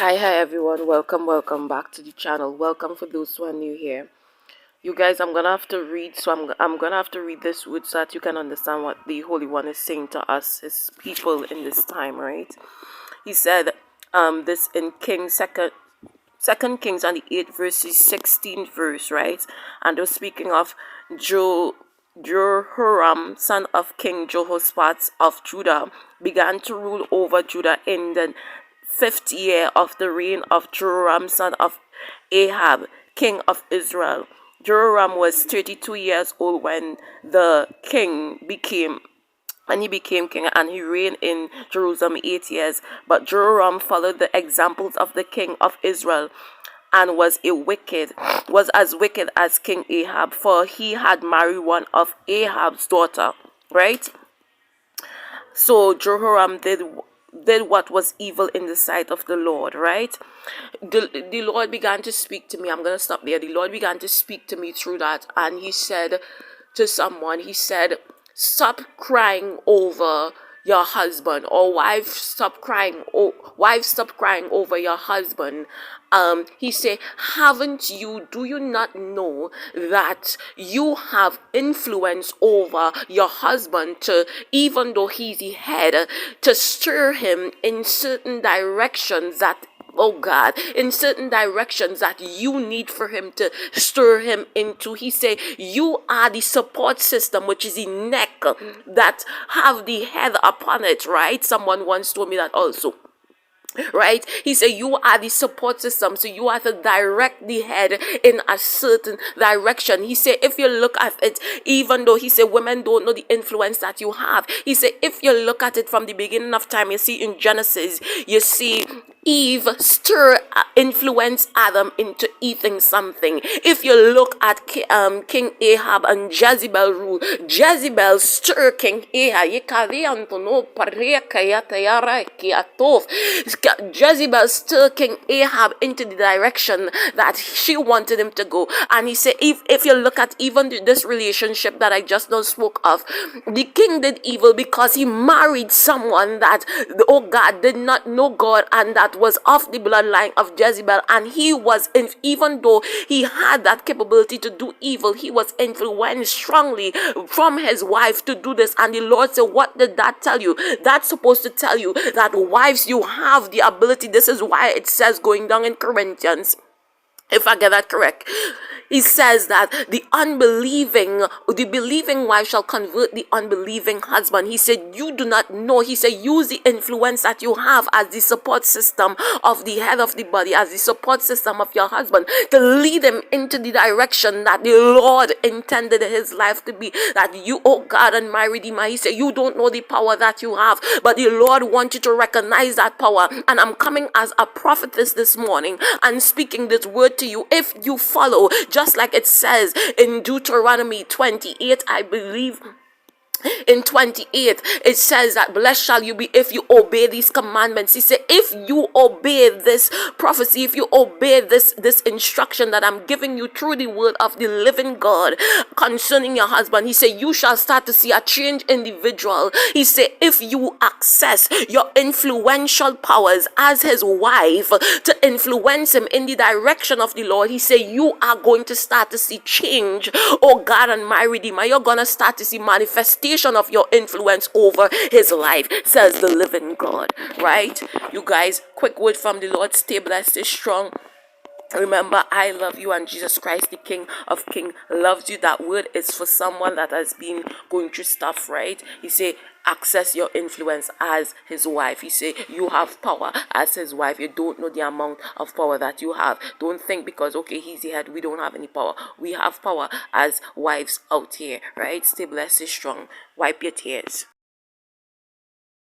Hi everyone, welcome back to the channel. Welcome for those who are new here. You guys, I'm gonna have to read, so I'm gonna have to read this word so that you can understand what the Holy One is saying to us, his people in this time, right? He said this in Second Kings on the 8th verse, 16th verse, right? And they're speaking of Jehoram, son of King Jehoshaphat of Judah, began to rule over Judah in the 5th year of the reign of Jehoram, son of Ahab, king of Israel. Jehoram was 32 years old when he became king, and he reigned in Jerusalem 8 years. But Jehoram followed the examples of the king of Israel and was as wicked as King Ahab, for he had married one of Ahab's daughter, right? So Jehoram did what was evil in the sight of the Lord, right? The Lord began to speak to me. I'm going to stop there. The Lord began to speak to me through that, and he said to someone, he said, stop crying over your husband, or wife, stop crying over your husband. He said, do you not know that you have influence over your husband, to, even though he's the head, to stir him in certain directions that, oh God, in certain directions that you need for him to stir him into. He said, you are the support system, which is the neck that have the head upon it, right? Someone once told me that also. Right? He said you are the support system, so you have to direct the head in a certain direction. He said if you look at it, even though he said women don't know the influence that you have, he said if you look at it from the beginning of time, you see in Genesis, you see Eve influence Adam into eating something. If you look at King Ahab and Jezebel rule, Jezebel stir King Ahab. Jezebel stir King Ahab into the direction that she wanted him to go. And he said, if you look at even this relationship that I just now spoke of, the king did evil because he married someone that, oh God, did not know God, and that was of the bloodline of Jezebel. And he was, even though he had that capability to do evil, he was influenced strongly from his wife to do this. And the Lord said, what did that tell you? That's supposed to tell you that wives, you have the ability. This is why it says, going down in Corinthians, if I get that correct, he says that the believing wife shall convert the unbelieving husband. He said, you do not know. He said, use the influence that you have as the support system of the head of the body, as the support system of your husband, to lead him into the direction that the Lord intended his life to be. That you, oh God, and my Redeemer, he said, you don't know the power that you have, but the Lord wants you to recognize that power. And I'm coming as a prophetess this morning and speaking this word to you. If you follow, just like it says in Deuteronomy 28, I believe, in 28, it says that blessed shall you be if you obey these commandments. He said, if you obey this prophecy, if you obey this instruction that I'm giving you through the word of the living God concerning your husband, he said, you shall start to see a change individual. He said, if you access your influential powers as his wife to influence him in the direction of the Lord, he said, you are going to start to see change. Oh God and my Redeemer, you're going to start to see manifestation of your influence over his life, says the living God, right? You guys, quick word from the Lord: stay blessed, stay strong. Remember, I love you, and Jesus Christ, the King of Kings, loves you. That word is for someone that has been going through stuff, right? He say, access your influence as his wife. He say, you have power as his wife. You don't know the amount of power that you have. Don't think because, okay, he's the head, we don't have any power. We have power as wives out here, right? Stay blessed, stay strong. Wipe your tears.